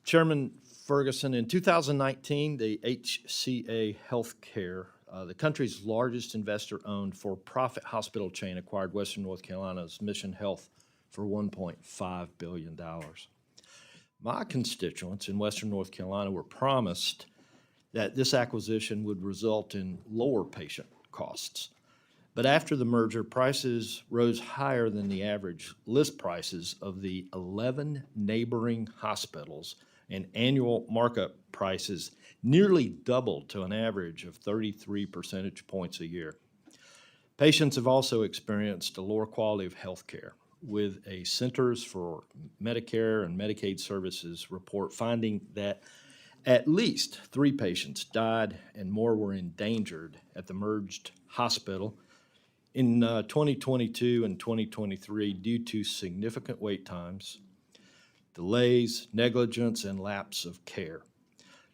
Chairman Ferguson, in 2019, the HCA Healthcare, the country's largest investor-owned for-profit hospital chain, acquired Western North Carolina's Mission Health for $1.5 billion. My constituents in Western North Carolina were promised that this acquisition would result in lower patient costs. But after the merger, prices rose higher than the average list prices of the 11 neighboring hospitals, and annual markup prices nearly doubled to an average of 33 percentage points a year. Patients have also experienced a lower quality of health care, with a Centers for Medicare and Medicaid Services report finding that at least 3 patients died and more were endangered at the merged hospital in 2022 and 2023 due to significant wait times, delays, negligence, and lapse of care.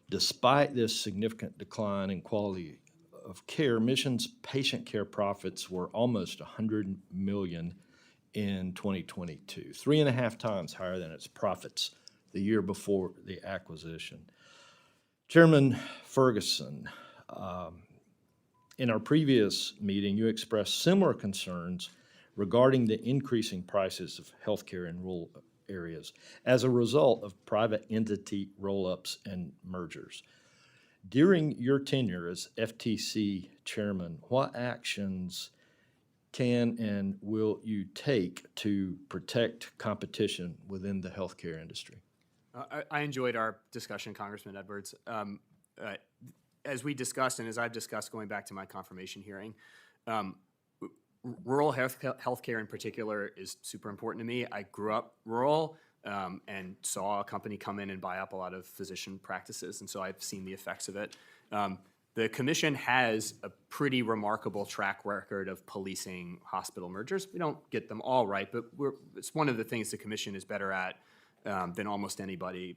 Despite this significant decline in quality of care, Mission's patient care profits were almost $100 million in 2022, 3.5 times higher than its profits the year before the acquisition. Chairman Ferguson, in our previous meeting, you expressed similar concerns regarding the increasing prices of healthcare in rural areas as a result of private entity roll-ups and mergers. During your tenure as FTC Chairman, what actions can and will you take to protect competition within the healthcare industry? I enjoyed our discussion, Congressman Edwards. As we discussed, and as I've discussed going back to my confirmation hearing, rural healthcare in particular is super important to me. I grew up rural and saw a company come in and buy up a lot of physician practices, and so I've seen the effects of it. The Commission has a pretty remarkable track record of policing hospital mergers. We don't get them all right, but it's one of the things the Commission is better at than almost anybody,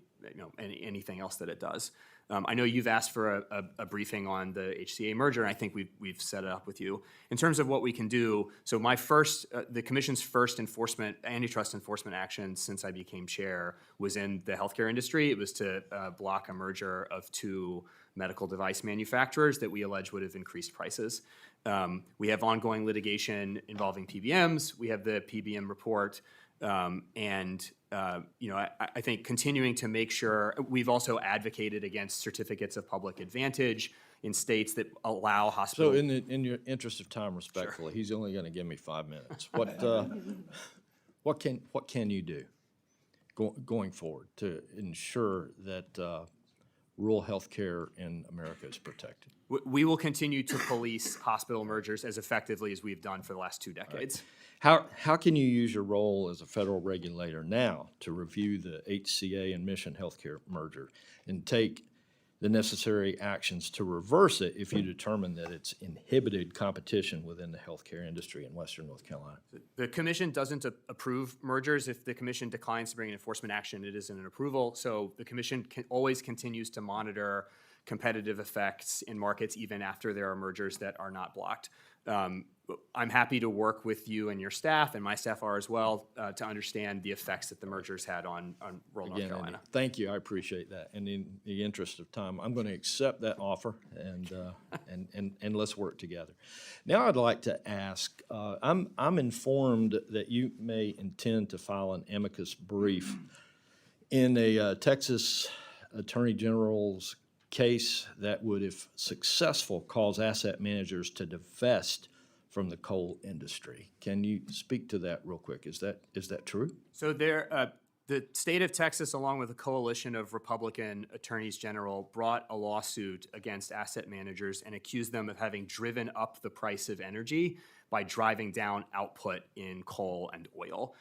anything else that it does. I know you've asked for a briefing on the HCA merger, and I think we've set it up with you. In terms of what we can do, so the Commission's first antitrust enforcement action since I became chair was in the healthcare industry. It was to block a merger of 2 medical device manufacturers that we allege would have increased prices. We have ongoing litigation involving PBMs. We have the PBM report. I think continuing to make sure, we've also advocated against certificates of public advantage in states that allow hospitals. So in your interest of time, respectfully, He's only going to give me 5 minutes. What can you do going forward to ensure that rural health care in America is protected? We will continue to police hospital mergers as effectively as we've done for the last 2 decades. How can you use your role as a federal regulator now to review the HCA and Mission Healthcare merger and take the necessary actions to reverse it if you determine that it's inhibited competition within the healthcare industry in Western North Carolina? The Commission doesn't approve mergers. If the Commission declines to bring an enforcement action, it isn't an approval. So the Commission always continues to monitor competitive effects in markets even after there are mergers that are not blocked. I'm happy to work with you and your staff, and my staff are as well, to understand the effects that the mergers had on rural North Carolina. Thank you. I appreciate that. And in the interest of time, I'm going to accept that offer, and let's work together. Now I'd like to ask, I'm informed that you may intend to file an amicus brief in a Texas Attorney General's case that would, if successful, cause asset managers to divest from the coal industry. Can you speak to that real quick? Is that true? So the state of Texas, along with a coalition of Republican attorneys general, brought a lawsuit against asset managers and accused them of having driven up the price of energy by driving down output in coal and oil,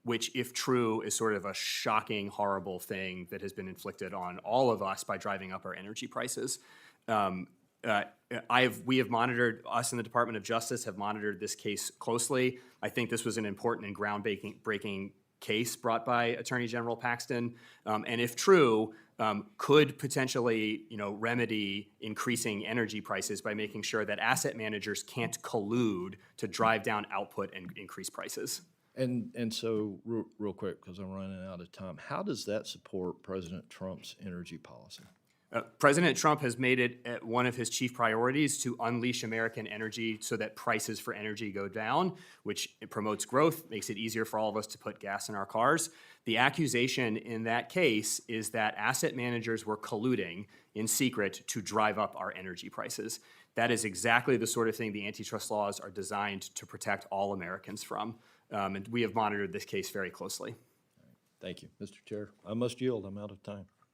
which, if true, is sort of a shocking, horrible thing that has been inflicted on all of us by driving up our energy prices. We have monitored, us in the Department of Justice have monitored this case closely. I think this was an important and groundbreaking case brought by Attorney General Paxton, and if true, could potentially remedy increasing energy prices by making sure that asset managers can't collude to drive down output and increase prices. And so, real quick, because I'm running out of time, how does that support President Trump's energy policy? President Trump has made it one of his chief priorities to unleash American energy so that prices for energy go down, which it promotes growth, makes it easier for all of us to put gas in our cars. The accusation in that case is that asset managers were colluding in secret to drive up our energy prices. That is exactly the sort of thing the antitrust laws are designed to protect all Americans from. And we have monitored this case very closely. Thank you, Mr. Chair. I must yield. I'm out of time.